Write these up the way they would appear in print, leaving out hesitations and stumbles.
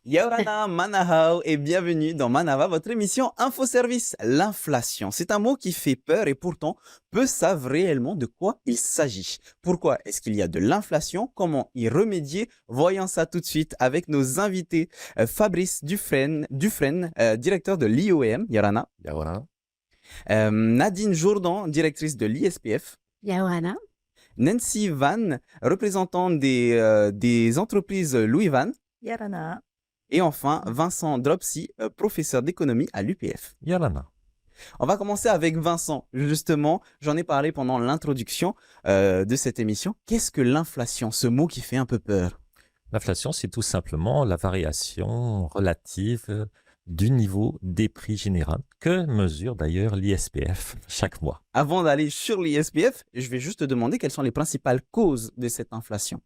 Yaorana, Manahao et bienvenue dans Manava, votre émission Infoservice. L'inflation, c'est un mot qui fait peur et pourtant, peu savent réellement de quoi il s'agit. Pourquoi est-ce qu'il y a de l'inflation? Comment y remédier? Voyons ça tout de suite avec nos invités. Fabrice Dufresne, directeur de l'IOM, Yarana. Ya voilà. Nadine Jourdan, directrice de l'ISPF. Yawana. Nancy Van, représentante des entreprises Louis Van. Yarana. Et enfin, Vincent Dropsy, professeur d'économie à l'UPF. Yalana. On va commencer avec Vincent. Justement, j'en ai parlé pendant l'introduction de cette émission. Qu'est-ce que l'inflation, ce mot qui fait un peu peur? L'inflation, c'est tout simplement la variation relative du niveau des prix généraux que mesure d'ailleurs l'ISPF chaque mois. Avant d'aller sur l'ISPF, je vais juste te demander quelles sont les principales causes de cette inflation.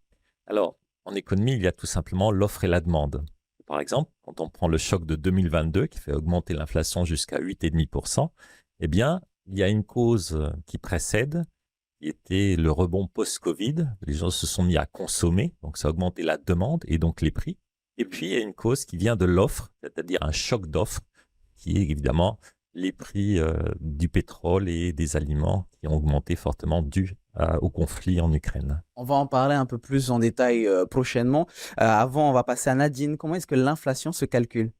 Alors, en économie, il y a tout simplement l'offre et la demande. Par exemple, quand on prend le choc de 2022 qui fait augmenter l'inflation jusqu'à 8,5%, eh bien, il y a une cause qui précède, qui était le rebond post-Covid. Les gens se sont mis à consommer, donc ça a augmenté la demande et donc les prix. Et puis, il y a une cause qui vient de l'offre, c'est-à-dire un choc d'offre, qui est évidemment les prix du pétrole et des aliments qui ont augmenté fortement dû au conflit en Ukraine. On va en parler un peu plus en détail prochainement. Avant, on va passer à Nadine. Comment est-ce que l'inflation se calcule?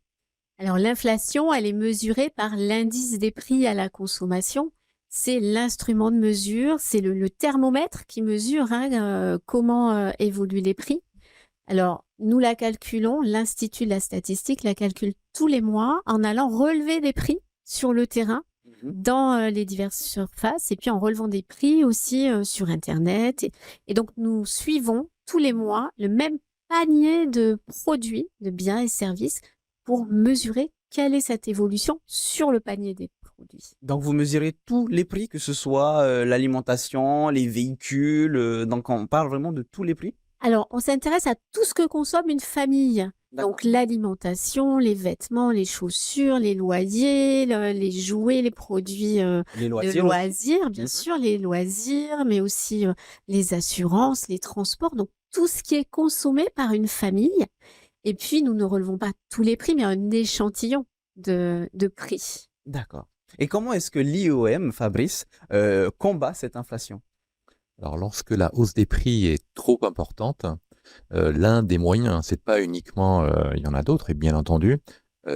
Alors l'inflation, elle est mesurée par l'indice des prix à la consommation. C'est l'instrument de mesure, c'est le thermomètre qui mesure comment évoluent les prix. Alors nous la calculons, l'Institut de la statistique la calcule tous les mois en allant relever des prix sur le terrain dans les diverses surfaces et puis en relevant des prix aussi sur Internet. Et donc, nous suivons tous les mois le même panier de produits, de biens et services pour mesurer quelle est cette évolution sur le panier des produits. Donc, vous mesurez tous les prix, que ce soit l'alimentation, les véhicules. Donc, on parle vraiment de tous les prix? Alors, on s'intéresse à tout ce que consomme une famille. D'accord. Donc, l'alimentation, les vêtements, les chaussures, les loyers, les jouets, les produits Les de loisirs. loisirs, bien Mhm. sûr, les loisirs, mais aussi les assurances, les transports. Donc, tout ce qui est consommé par une famille. Et puis, nous ne relevons pas tous les prix, mais un échantillon de prix. D'accord. Et comment est-ce que l'IOM, Fabrice, combat cette inflation? Alors, lorsque la hausse des prix est trop importante, l'un des moyens, c'est pas uniquement, il y en a d'autres, et bien entendu,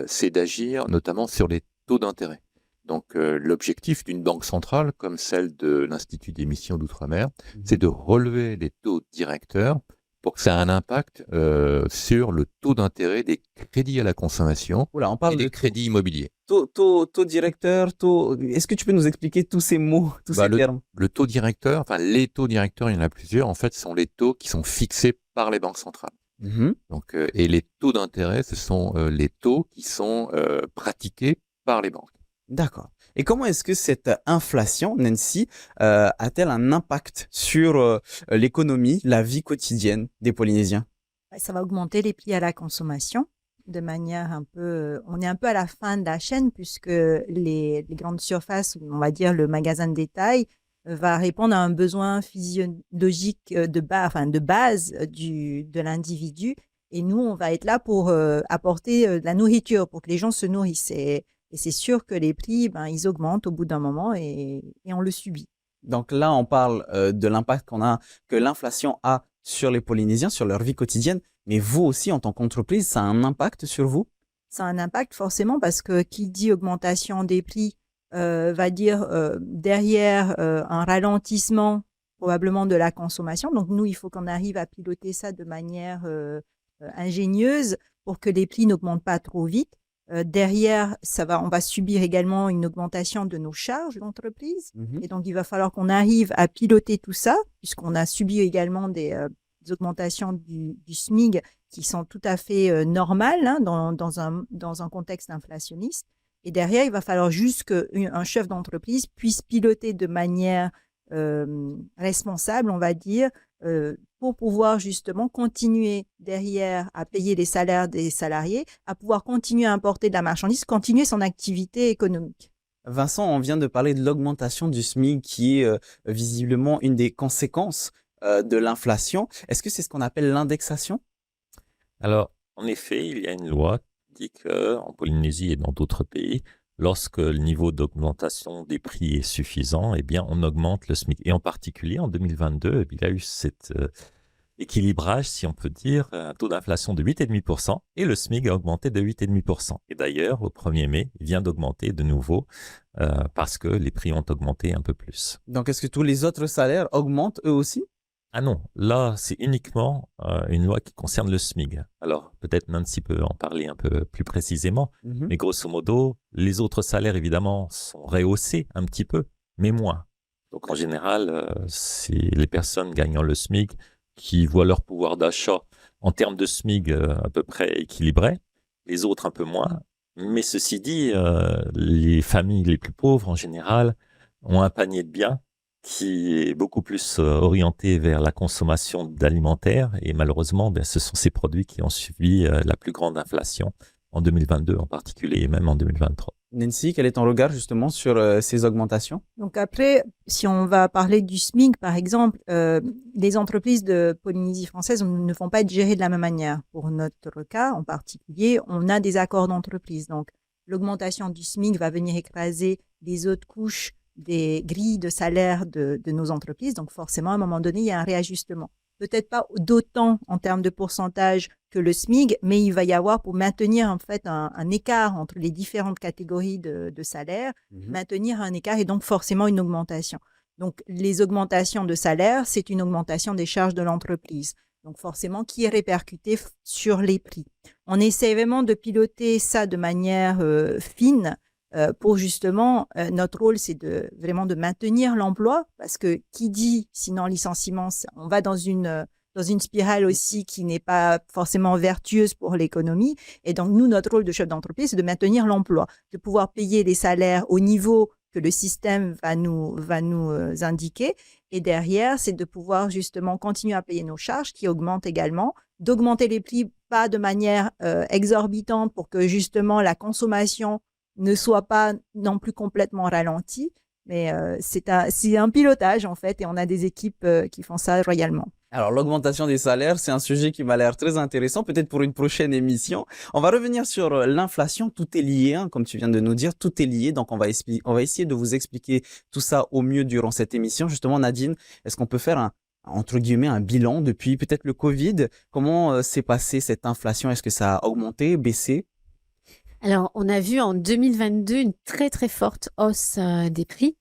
c'est d'agir notamment sur les taux d'intérêt. Donc, l'objectif d'une banque centrale, comme celle de l'Institut d'émission d'Outre-mer, c'est de relever les taux directeurs pour que ça ait un impact sur le taux d'intérêt des crédits à la consommation Oula, on et parle de des crédits immobiliers. taux directeur, taux. Est-ce que tu peux nous expliquer tous ces mots, tous ces termes? Le taux directeur, enfin les taux directeurs, il y en a plusieurs, en fait, ce sont les taux qui sont fixés par les banques centrales. Mhm. Donc, et les taux d'intérêt, ce sont les taux qui sont pratiqués par les banques. D'accord. Et comment est-ce que cette inflation, Nancy, a-t-elle un impact sur l'économie, la vie quotidienne des Polynésiens? Ça va augmenter les prix à la consommation de manière un peu... on est un peu à la fin de la chaîne puisque les grandes surfaces, on va dire le magasin de détail, va répondre à un besoin physiologique de base de l'individu. Et nous, on va être là pour apporter de la nourriture, pour que les gens se nourrissent. Et c'est sûr que les prix, ils augmentent au bout d'un moment et on le subit. Donc là, on parle de l'impact que l'inflation a sur les Polynésiens, sur leur vie quotidienne. Mais vous aussi, en tant qu'entreprise, ça a un impact sur vous? Ça a un impact forcément parce que qui dit augmentation des prix va dire derrière un ralentissement probablement de la consommation. Donc nous, il faut qu'on arrive à piloter ça de manière ingénieuse pour que les prix n'augmentent pas trop vite. Derrière, on va subir également une augmentation de nos charges d'entreprise. Et donc, il va falloir qu'on arrive à piloter tout ça, puisqu'on a subi également des augmentations du SMIC qui sont tout à fait normales dans un contexte inflationniste. Et derrière, il va falloir juste qu'un chef d'entreprise puisse piloter de manière responsable, on va dire, pour pouvoir justement continuer derrière à payer les salaires des salariés, à pouvoir continuer à importer de la marchandise, continuer son activité économique. Vincent, on vient de parler de l'augmentation du SMIC qui est visiblement une des conséquences de l'inflation. Est-ce que c'est ce qu'on appelle l'indexation? Alors, En effet, il y a une loi qui dit qu'en Polynésie et dans d'autres pays, lorsque le niveau d'augmentation des prix est suffisant, eh bien, on augmente le SMIC. Et en particulier, en 2022, il y a eu cet équilibrage, si on peut dire, un taux d'inflation de 8,5% et le SMIC a augmenté de 8,5%. Et d'ailleurs, au 1er mai, il vient d'augmenter de nouveau parce que les prix ont augmenté un peu plus. Donc, est-ce que tous les autres salaires augmentent eux aussi? Ah non, là, c'est uniquement une loi qui concerne le SMIC. Alors, peut-être Nancy peut en parler un peu plus précisément, mais grosso modo, les autres salaires, évidemment, sont rehaussés un petit peu, mais moins. Donc, en général, c'est les personnes gagnant le SMIC qui voient leur pouvoir d'achat en termes de SMIC à peu près équilibré, les autres un peu moins. Mais ceci dit, les familles les plus pauvres, en général, ont un panier de biens qui est beaucoup plus orienté vers la consommation d'alimentaire. Et malheureusement, ce sont ces produits qui ont subi la plus grande inflation en 2022 en particulier et même en 2023. Nancy, quel est ton regard justement sur ces augmentations? Donc après, si on va parler du SMIC, par exemple, les entreprises de Polynésie française ne vont pas être gérées de la même manière. Pour notre cas en particulier, on a des accords d'entreprise. Donc l'augmentation du SMIC va venir écraser les autres couches des grilles de salaire de nos entreprises. Donc forcément, à un moment donné, il y a un réajustement. Peut-être pas d'autant en termes de pourcentage que le SMIC, mais il va y avoir, pour maintenir en fait un écart entre les différentes catégories de salaire, maintenir un écart et donc forcément une augmentation. Donc les augmentations de salaire, c'est une augmentation des charges de l'entreprise. Donc forcément, qui est répercutée sur les prix. On essaie vraiment de piloter ça de manière fine, pour justement, notre rôle, c'est vraiment de maintenir l'emploi, parce que qui dit sinon licenciement, on va dans une spirale aussi qui n'est pas forcément vertueuse pour l'économie. Et donc, nous, notre rôle de chef d'entreprise, c'est de maintenir l'emploi, de pouvoir payer les salaires au niveau que le système va nous indiquer. Et derrière, c'est de pouvoir justement continuer à payer nos charges qui augmentent également, d'augmenter les prix pas de manière exorbitante pour que justement la consommation ne soit pas non plus complètement ralenti, mais c'est un pilotage en fait, et on a des équipes qui font ça royalement. Alors, l'augmentation des salaires, c'est un sujet qui m'a l'air très intéressant, peut-être pour une prochaine émission. On va revenir sur l'inflation, tout est lié, hein, comme tu viens de nous dire, tout est lié, donc on va essayer de vous expliquer tout ça au mieux durant cette émission. Justement, Nadine, est-ce qu'on peut faire entre guillemets, un bilan depuis peut-être le Covid? Comment s'est passée cette inflation? Est-ce que ça a augmenté, baissé? Alors, on a vu en 2022 une très très forte hausse des prix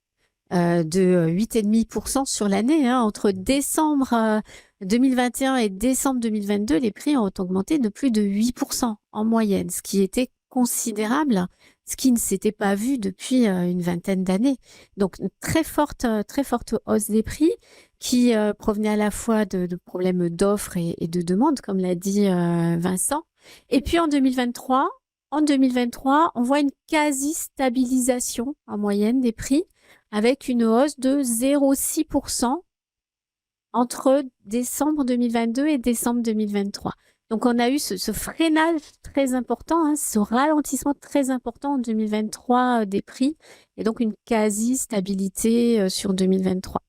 de 8,5% sur l'année. Entre décembre 2021 et décembre 2022, les prix ont augmenté de plus de 8% en moyenne, ce qui était considérable, ce qui ne s'était pas vu depuis une vingtaine d'années. Donc, une très forte hausse des prix qui provenait à la fois de problèmes d'offres et de demande, comme l'a dit Vincent. Et puis en 2023, on voit une quasi-stabilisation en moyenne des prix avec une hausse de 0,6% entre décembre 2022 et décembre 2023. Donc, on a eu ce freinage très important, ce ralentissement très important en 2023 des prix et donc une quasi-stabilité sur 2023.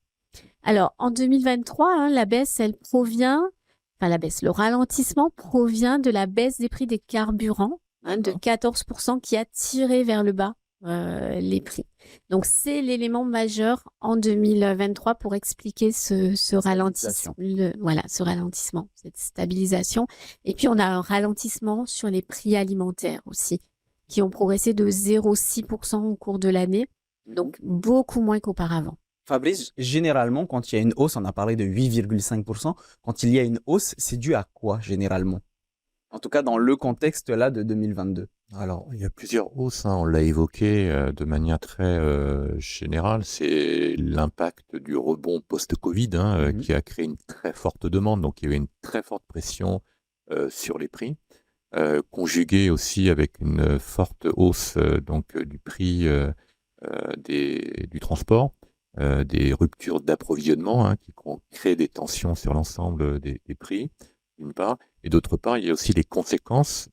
Alors, en 2023, le ralentissement provient de la baisse des prix des carburants, de 14% qui a tiré vers le bas les prix. Donc, c'est l'élément majeur en 2023 pour expliquer ce ralentissement. Ce ralentissement, cette stabilisation. Et puis, on a un ralentissement sur les prix alimentaires aussi, qui ont progressé de 0,6% au cours de l'année, donc beaucoup moins qu'auparavant. Fabrice, généralement, quand il y a une hausse, on a parlé de 8,5%, quand il y a une hausse, c'est dû à quoi généralement? En tout cas, dans le contexte là de 2022. Alors, il y a plusieurs hausses, on l'a évoqué de manière très générale. C'est l'impact du rebond post-Covid qui a créé une très forte demande. Donc, il y avait une très forte pression sur les prix, conjuguée aussi avec une forte hausse du prix du transport, des ruptures d'approvisionnement qui ont créé des tensions sur l'ensemble des prix, d'une part. Et d'autre part, il y a aussi les conséquences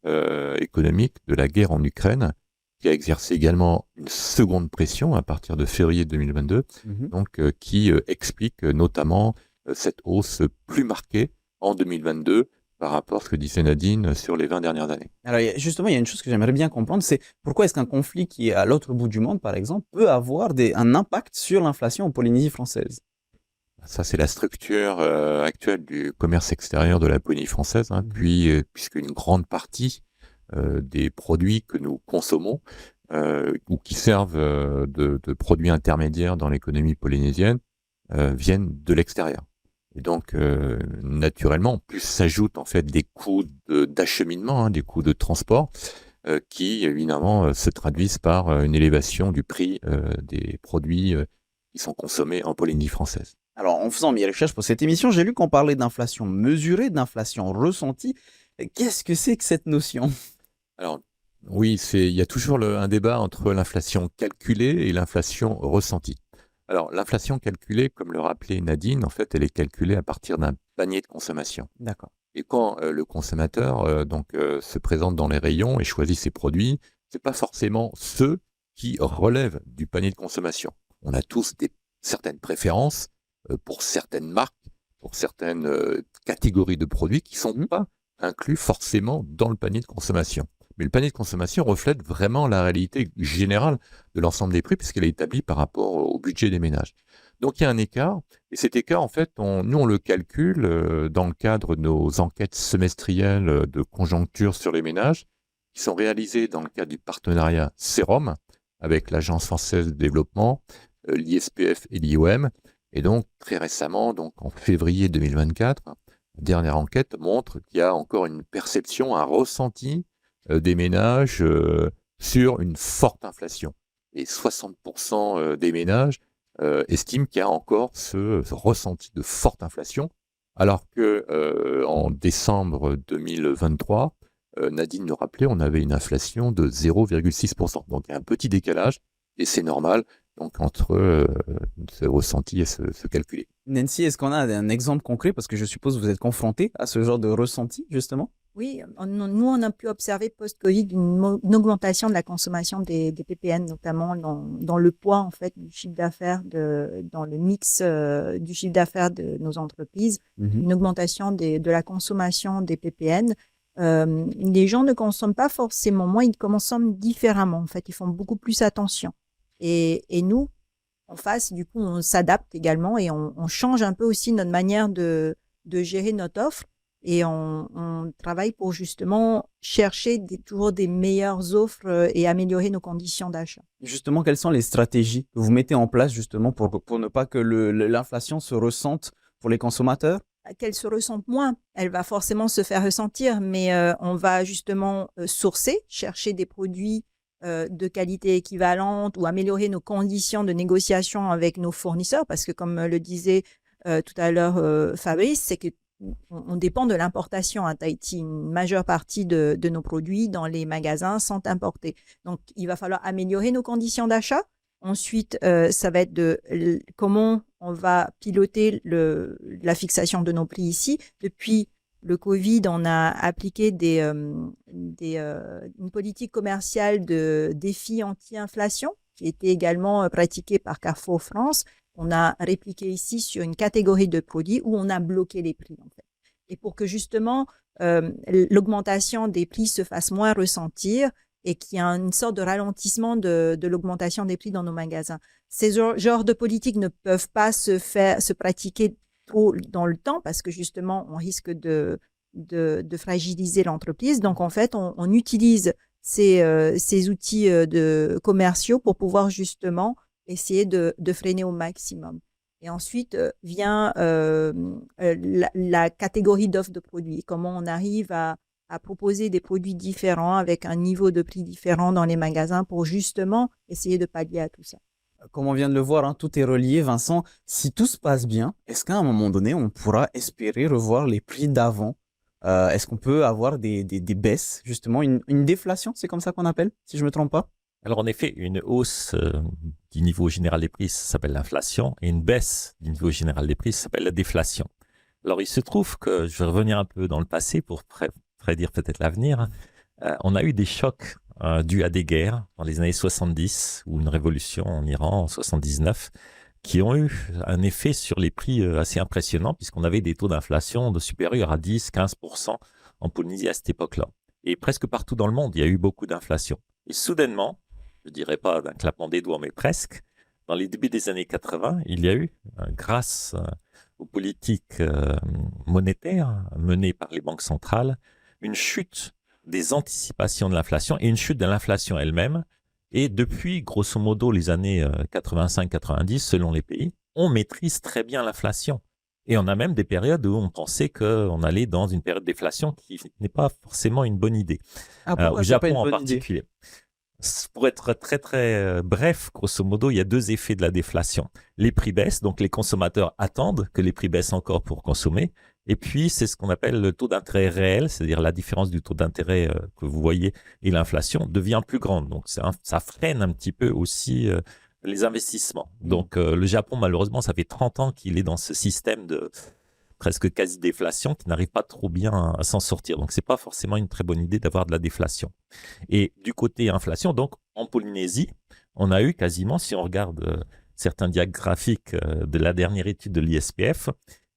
économiques de la guerre en Ukraine, qui a exercé également une seconde pression à partir de février 2022, qui explique notamment cette hausse plus marquée en 2022 par rapport à ce que disait Nadine sur les 20 dernières années. Alors, justement, il y a une chose que j'aimerais bien comprendre, c'est pourquoi est-ce qu'un conflit qui est à l'autre bout du monde, par exemple, peut avoir un impact sur l'inflation en Polynésie française? Ça, c'est la structure actuelle du commerce extérieur de la Polynésie française, hein, puisqu'une grande partie des produits que nous consommons ou qui servent de produits intermédiaires dans l'économie polynésienne viennent de l'extérieur. Et donc, naturellement, en plus s'ajoutent en fait des coûts d'acheminement, des coûts de transport, qui évidemment se traduisent par une élévation du prix des produits qui sont consommés en Polynésie française. Alors, en faisant mes recherches pour cette émission, j'ai lu qu'on parlait d'inflation mesurée, d'inflation ressentie. Qu'est-ce que c'est que cette notion? Alors, oui, il y a toujours un débat entre l'inflation calculée et l'inflation ressentie. Alors, l'inflation calculée, comme le rappelait Nadine, en fait, elle est calculée à partir d'un panier de consommation. D'accord. Et quand le consommateur se présente dans les rayons et choisit ses produits, c'est pas forcément ceux qui relèvent du panier de consommation. On a tous certaines préférences pour certaines marques, pour certaines catégories de produits qui sont pas inclus forcément dans le panier de consommation. Mais le panier de consommation reflète vraiment la réalité générale de l'ensemble des prix puisqu'elle est établie par rapport au budget des ménages. Donc il y a un écart, et cet écart, en fait, nous on le calcule dans le cadre de nos enquêtes semestrielles de conjoncture sur les ménages, qui sont réalisées dans le cadre du partenariat CEROM, avec l'Agence française de développement, l'ISPF et l'IOM. Et donc, très récemment, donc en février 2024, la dernière enquête montre qu'il y a encore une perception, un ressenti des ménages sur une forte inflation. Et 60% des ménages estiment qu'il y a encore ce ressenti de forte inflation, alors que en décembre 2023, Nadine le rappelait, on avait une inflation de 0,6%. Donc il y a un petit décalage, et c'est normal donc entre ce ressenti et ce calculé. Nancy, est-ce qu'on a un exemple concret? Parce que je suppose que vous êtes confronté à ce genre de ressenti, justement. Oui, nous, on a pu observer post-Covid une augmentation de la consommation des PPN, notamment dans le poids, en fait, du chiffre d'affaires, dans le mix du chiffre d'affaires de nos entreprises, une augmentation de la consommation des PPN. Les gens ne consomment pas forcément moins, ils consomment différemment, en fait, ils font beaucoup plus attention. Et nous, en face, du coup, on s'adapte également et on change un peu aussi notre manière de gérer notre offre. Et on travaille pour justement chercher toujours des meilleures offres et améliorer nos conditions d'achat. Justement, quelles sont les stratégies que vous mettez en place justement pour ne pas que l'inflation se ressente pour les consommateurs? Qu'elle se ressente moins, elle va forcément se faire ressentir, mais on va justement sourcer, chercher des produits de qualité équivalente ou améliorer nos conditions de négociation avec nos fournisseurs, parce que comme le disait tout à l'heure Fabrice, c'est que on dépend de l'importation à Tahiti. Une majeure partie de nos produits dans les magasins sont importés. Donc, il va falloir améliorer nos conditions d'achat. Ensuite, ça va être comment on va piloter la fixation de nos prix ici. Depuis le Covid, on a appliqué une politique commerciale de défi anti-inflation qui était également pratiquée par Carrefour France. On a répliqué ici sur une catégorie de produits où on a bloqué les prix, en fait. Et pour que justement l'augmentation des prix se fasse moins ressentir et qu'il y ait une sorte de ralentissement de l'augmentation des prix dans nos magasins. Ces genres de politiques ne peuvent pas se pratiquer trop dans le temps parce que justement, on risque de fragiliser l'entreprise. Donc, en fait, on utilise ces outils commerciaux pour pouvoir justement essayer de freiner au maximum. Et ensuite vient la catégorie d'offres de produits. Comment on arrive à proposer des produits différents avec un niveau de prix différent dans les magasins pour justement essayer de pallier à tout ça. Comme on vient de le voir, tout est relié, Vincent. Si tout se passe bien, est-ce qu'à un moment donné, on pourra espérer revoir les prix d'avant? Est-ce qu'on peut avoir des baisses, justement, une déflation, c'est comme ça qu'on appelle, si je ne me trompe pas? Alors en effet, une hausse du niveau général des prix, ça s'appelle l'inflation, et une baisse du niveau général des prix, ça s'appelle la déflation. Alors il se trouve que, je vais revenir un peu dans le passé pour prédire peut-être l'avenir, on a eu des chocs dus à des guerres dans les années 70, ou une révolution en Iran en 79, qui ont eu un effet sur les prix assez impressionnant, puisqu'on avait des taux d'inflation de supérieurs à 10-15% en Polynésie à cette époque-là. Et presque partout dans le monde, il y a eu beaucoup d'inflation. Et soudainement, je ne dirais pas d'un claquement des doigts, mais presque, dans les débuts des années 80, il y a eu, grâce aux politiques monétaires menées par les banques centrales, une chute des anticipations de l'inflation et une chute de l'inflation elle-même. Et depuis, grosso modo, les années 85-90, selon les pays, on maîtrise très bien l'inflation. Et on a même des périodes où on pensait qu'on allait dans une période d'inflation qui n'est pas forcément une bonne idée. Au Japon en particulier. Pour être très très bref, grosso modo, il y a deux effets de la déflation. Les prix baissent, donc les consommateurs attendent que les prix baissent encore pour consommer. Et puis, c'est ce qu'on appelle le taux d'intérêt réel, c'est-à-dire la différence du taux d'intérêt que vous voyez et l'inflation devient plus grande. Donc, ça freine un petit peu aussi les investissements. Donc, le Japon, malheureusement, ça fait 30 ans qu'il est dans ce système de presque quasi-déflation qui n'arrive pas trop bien à s'en sortir. Donc, c'est pas forcément une très bonne idée d'avoir de la déflation. Et du côté inflation, donc, en Polynésie, on a eu quasiment, si on regarde certains diagrammes graphiques de la dernière étude de l'ISPF,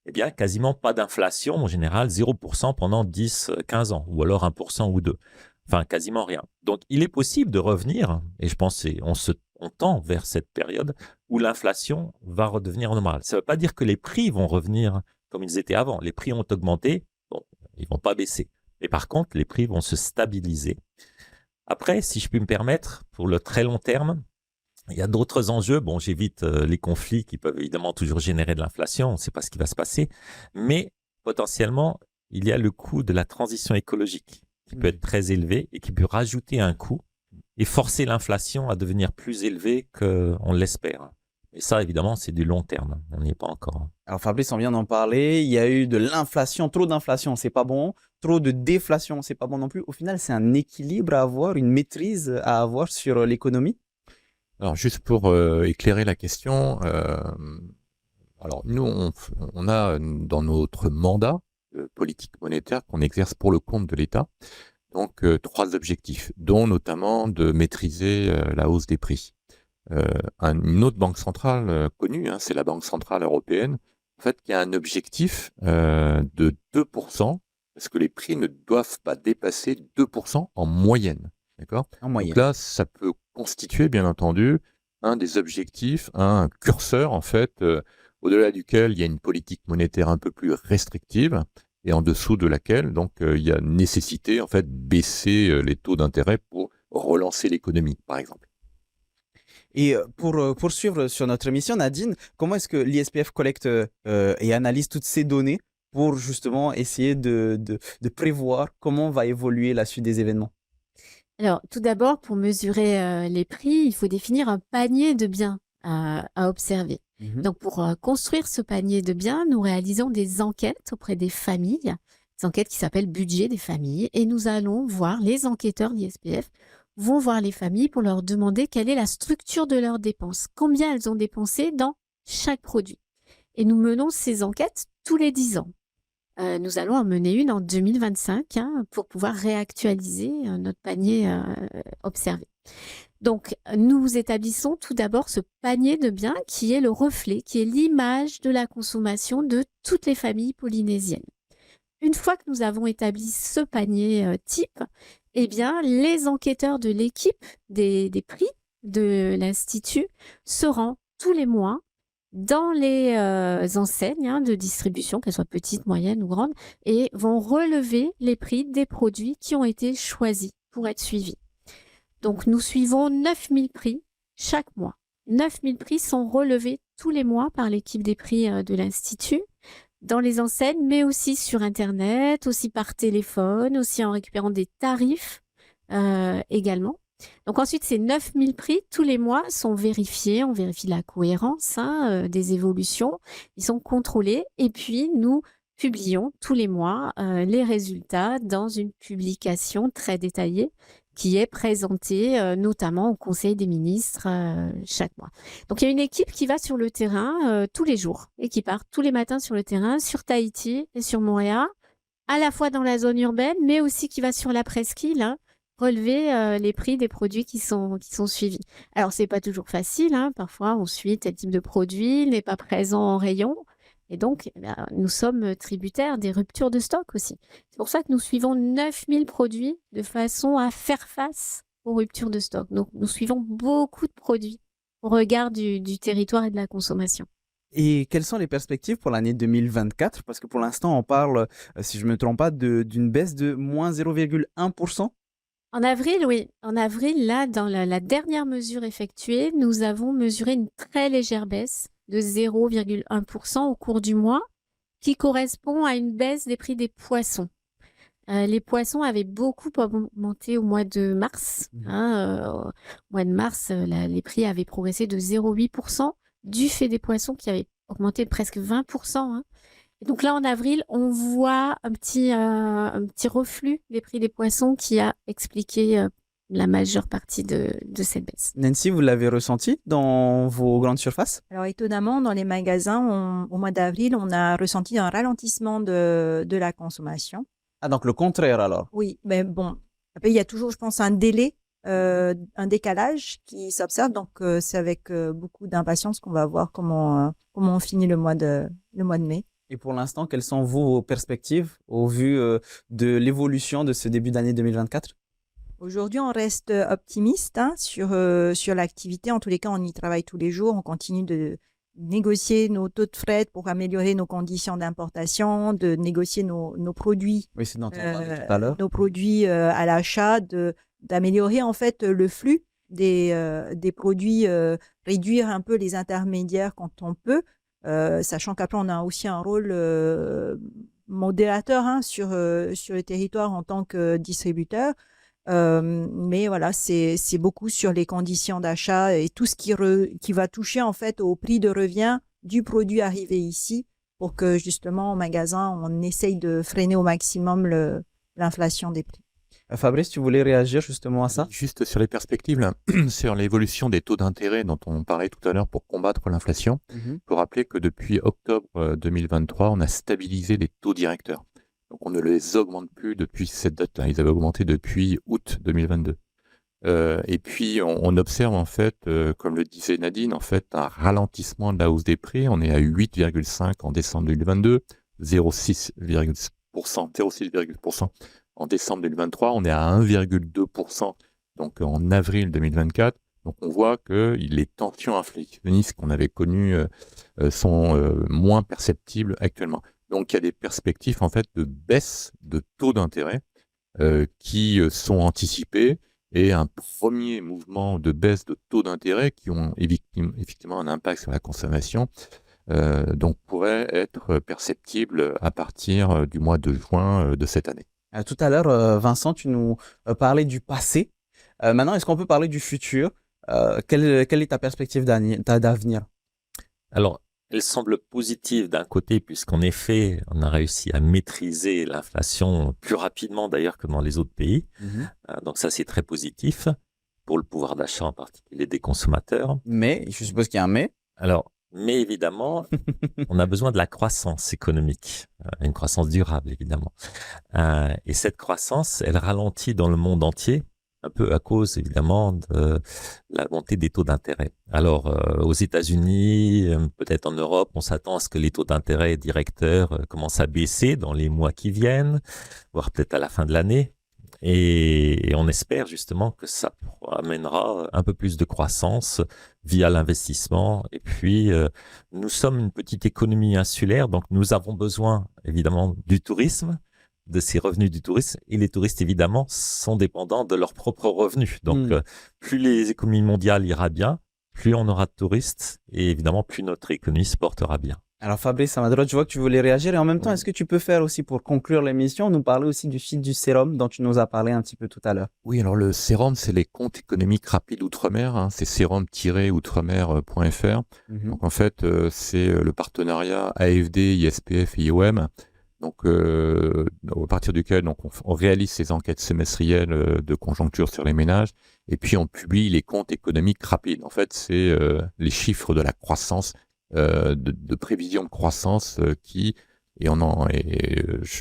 eh bien, quasiment pas d'inflation, en général, 0% pendant 10-15 ans, ou alors 1% ou 2%. Enfin, quasiment rien. Donc, il est possible de revenir, et je pense qu'on tend vers cette période où l'inflation va redevenir normale. Ça ne veut pas dire que les prix vont revenir comme ils étaient avant. Les prix ont augmenté, bon, ils vont pas baisser. Mais par contre, les prix vont se stabiliser. Après, si je puis me permettre, pour le très long terme, il y a d'autres enjeux. Bon, j'évite les conflits qui peuvent évidemment toujours générer de l'inflation. On ne sait pas ce qui va se passer. Mais potentiellement, il y a le coût de la transition écologique qui peut être très élevé et qui peut rajouter un coût et forcer l'inflation à devenir plus élevée qu'on l'espère. Et ça, évidemment, c'est du long terme. On n'y est pas encore. Alors Fabrice, on vient d'en parler. Il y a eu de l'inflation, trop d'inflation, c'est pas bon. Trop de déflation, c'est pas bon non plus. Au final, c'est un équilibre à avoir, une maîtrise à avoir sur l'économie. Alors, juste pour éclairer la question, alors nous, on a dans notre mandat politique monétaire qu'on exerce pour le compte de l'État, donc 3 objectifs, dont notamment de maîtriser la hausse des prix. Une autre banque centrale connue, c'est la Banque centrale européenne, en fait, qui a un objectif de 2%, parce que les prix ne doivent pas dépasser 2% en moyenne. D'accord ? En moyenne. Donc là, ça peut constituer, bien entendu, un des objectifs, un curseur, en fait, au-delà duquel il y a une politique monétaire un peu plus restrictive et en dessous de laquelle, donc, il y a nécessité, en fait, baisser les taux d'intérêt pour relancer l'économie, par exemple. Et pour poursuivre sur notre émission, Nadine, comment est-ce que l'ISPF collecte et analyse toutes ces données pour justement essayer de prévoir comment va évoluer la suite des événements? Alors, tout d'abord, pour mesurer les prix, il faut définir un panier de biens à observer. Donc, pour construire ce panier de biens, nous réalisons des enquêtes auprès des familles, des enquêtes qui s'appellent budget des familles, et nous allons voir, les enquêteurs de l'ISPF vont voir les familles pour leur demander quelle est la structure de leurs dépenses, combien elles ont dépensé dans chaque produit. Et nous menons ces enquêtes tous les 10 ans. Nous allons en mener une en 2025 pour pouvoir réactualiser notre panier observé. Donc, nous établissons tout d'abord ce panier de biens qui est le reflet, qui est l'image de la consommation de toutes les familles polynésiennes. Une fois que nous avons établi ce panier type, eh bien, les enquêteurs de l'équipe des prix de l'Institut se rendent tous les mois dans les enseignes de distribution, qu'elles soient petites, moyennes ou grandes, et vont relever les prix des produits qui ont été choisis pour être suivis. Donc, nous suivons 9000 prix chaque mois. 9000 prix sont relevés tous les mois par l'équipe des prix de l'Institut, dans les enseignes, mais aussi sur Internet, aussi par téléphone, aussi en récupérant des tarifs également. Donc ensuite, ces 9000 prix, tous les mois, sont vérifiés. On vérifie la cohérence des évolutions. Ils sont contrôlés et puis nous publions tous les mois les résultats dans une publication très détaillée qui est présentée notamment au Conseil des ministres chaque mois. Donc il y a une équipe qui va sur le terrain tous les jours et qui part tous les matins sur le terrain, sur Tahiti et sur Moorea, à la fois dans la zone urbaine, mais aussi qui va sur la presqu'île, relever les prix des produits qui sont suivis. Alors, c'est pas toujours facile, hein. Parfois, on suit tel type de produit, il n'est pas présent en rayon. Et donc, nous sommes tributaires des ruptures de stock aussi. C'est pour ça que nous suivons 9000 produits de façon à faire face aux ruptures de stock. Donc, nous suivons beaucoup de produits au regard du territoire et de la consommation. Et quelles sont les perspectives pour l'année 2024? Parce que pour l'instant, on parle, si je ne me trompe pas, d'une baisse de moins 0,1%. En avril, oui. En avril, là, dans la dernière mesure effectuée, nous avons mesuré une très légère baisse de 0,1% au cours du mois, qui correspond à une baisse des prix des poissons. Les poissons avaient beaucoup augmenté au mois de mars. Au mois de mars, les prix avaient progressé de 0,8% du fait des poissons qui avaient augmenté de presque 20%. Et donc là, en avril, on voit un petit reflux des prix des poissons qui a expliqué la majeure partie de cette baisse. Nancy, vous l'avez ressenti dans vos grandes surfaces? Alors étonnamment, dans les magasins, au mois d'avril, on a ressenti un ralentissement de la consommation. Ah, donc le contraire alors. Oui, mais bon, après, il y a toujours, je pense, un décalage qui s'observe. Donc, c'est avec beaucoup d'impatience qu'on va voir comment on finit le mois de mai. Et pour l'instant, quelles sont vos perspectives au vu de l'évolution de ce début d'année 2024? Aujourd'hui, on reste optimiste sur l'activité. En tous les cas, on y travaille tous les jours. On continue de négocier nos taux de fret pour améliorer nos conditions d'importation, de négocier nos produits. Oui, c'est dont on parlait tout à l'heure. Nos produits à l'achat, d'améliorer en fait le flux des produits, réduire un peu les intermédiaires quand on peut, sachant qu'après on a aussi un rôle modérateur sur le territoire en tant que distributeur. Mais voilà, c'est beaucoup sur les conditions d'achat et tout ce qui va toucher en fait au prix de revient du produit arrivé ici pour que justement au magasin, on essaye de freiner au maximum l'inflation des prix. Fabrice, tu voulais réagir justement à ça? Juste sur les perspectives, là, sur l'évolution des taux d'intérêt dont on parlait tout à l'heure pour combattre l'inflation. Il faut rappeler que depuis octobre 2023, on a stabilisé les taux directeurs. Donc on ne les augmente plus depuis cette date-là. Ils avaient augmenté depuis août 2022. Et puis on observe en fait, comme le disait Nadine, en fait un ralentissement de la hausse des prix. On est à 8,5 en décembre 2022, 0,6% en décembre 2023. On est à 1,2% donc en avril 2024. Donc on voit que les tensions inflationnistes qu'on avait connues sont moins perceptibles actuellement. Donc il y a des perspectives en fait de baisse de taux d'intérêt qui sont anticipées et un premier mouvement de baisse de taux d'intérêt qui ont effectivement un impact sur la consommation donc pourrait être perceptible à partir du mois de juin de cette année. Tout à l'heure, Vincent, tu nous parlais du passé. Maintenant, est-ce qu'on peut parler du futur? Quelle est ta perspective d'avenir? Alors, elle semble positive d'un côté, puisqu'en effet, on a réussi à maîtriser l'inflation plus rapidement d'ailleurs que dans les autres pays. Donc ça, c'est très positif pour le pouvoir d'achat en particulier des consommateurs. Mais, je suppose qu'il y a un mais. Alors, mais évidemment, on a besoin de la croissance économique, une croissance durable évidemment. Et cette croissance, elle ralentit dans le monde entier, un peu à cause évidemment de la montée des taux d'intérêt. Alors aux États-Unis, peut-être en Europe, on s'attend à ce que les taux d'intérêt directeurs commencent à baisser dans les mois qui viennent, voire peut-être à la fin de l'année. Et on espère justement que ça amènera un peu plus de croissance via l'investissement. Et puis, nous sommes une petite économie insulaire, donc nous avons besoin évidemment du tourisme, de ces revenus du tourisme. Et les touristes, évidemment, sont dépendants de leurs propres revenus. Donc, plus les économies mondiales ira bien, plus on aura de touristes et évidemment, plus notre économie se portera bien. Alors Fabrice, à ma droite, je vois que tu voulais réagir et en même temps, est-ce que tu peux faire aussi pour conclure l'émission, nous parler aussi du site du Sérum dont tu nous as parlé un petit peu tout à l'heure? Oui, alors le Sérum, c'est les comptes économiques rapides outre-mer, c'est sérum-outremer.fr. Donc en fait, c'est le partenariat AFD, ISPF et IOM. Donc, à partir duquel on réalise ces enquêtes semestrielles de conjoncture sur les ménages et puis on publie les comptes économiques rapides. En fait, c'est les chiffres de la croissance, de prévision de croissance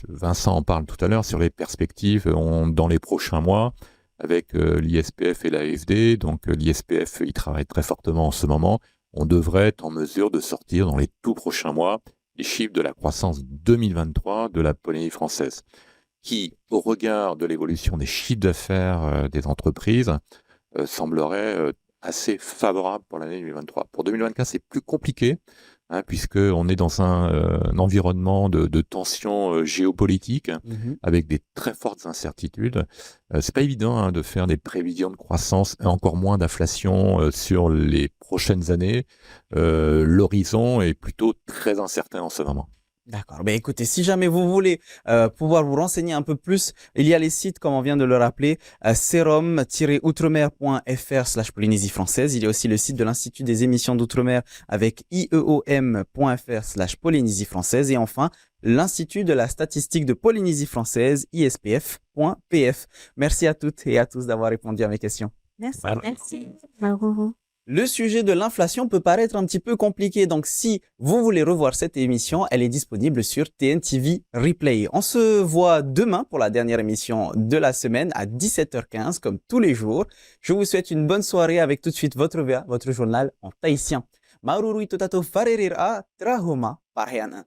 Vincent en parle tout à l'heure sur les perspectives dans les prochains mois. avec l'ISPF et l'AFD. Donc l'ISPF, il travaille très fortement en ce moment. On devrait être en mesure de sortir dans les tout prochains mois les chiffres de la croissance 2023 de la Polynésie française, qui, au regard de l'évolution des chiffres d'affaires des entreprises, semblerait assez favorable pour l'année 2023. Pour 2024, c'est plus compliqué, puisqu'on est dans un environnement de tensions géopolitiques, avec des très fortes incertitudes. C'est pas évident de faire des prévisions de croissance et encore moins d'inflation sur les prochaines années. L'horizon est plutôt très incertain en ce moment. D'accord. Ben écoutez, si jamais vous voulez pouvoir vous renseigner un peu plus, il y a les sites, comme on vient de le rappeler, serom-outremer.fr/Polynésie française. Il y a aussi le site de l'Institut des émissions d'outre-mer avec ieom.fr/Polynésie française. Et enfin, l'Institut de la statistique de Polynésie française, ispf.pf. Merci à toutes et à tous d'avoir répondu à mes questions. Merci. Voilà. Merci. Maruru. Le sujet de l'inflation peut paraître un petit peu compliqué, donc si vous voulez revoir cette émission, elle est disponible sur TNTV Replay. On se voit demain pour la dernière émission de la semaine à 17h15, comme tous les jours. Je vous souhaite une bonne soirée avec tout de suite votre VA, votre journal en tahitien. Maruru itotato farerira trahoma parheana.